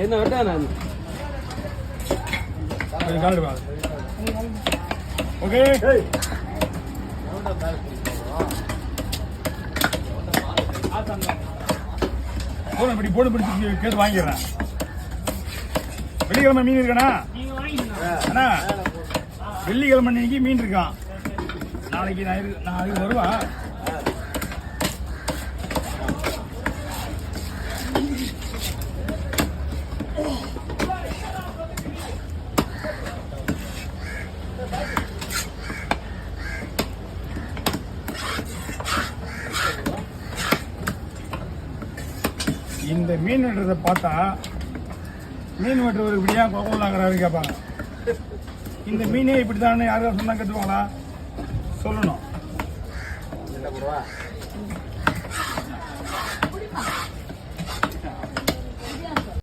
என்ன வெட்டா நான் ஓகே போன பிடிச்சி கேட்டு வாங்கிடுறேன். வெள்ளிக்கிழமை மீன் இருக்கானா அண்ணா? வெள்ளிக்கிழமை இன்னைக்கு மீன் இருக்கான். நாளைக்கு நாளைக்கு வருவான். இந்த மீன் வெட்டுறதை பார்த்தா மீன் வெட்டுறவர் இப்படியா கோகோலாங்கிறாரு கேட்பாங்க. இந்த மீனே இப்படித்தானே யாராவது சொன்னா கற்றுவாங்களா? சொல்லணும்.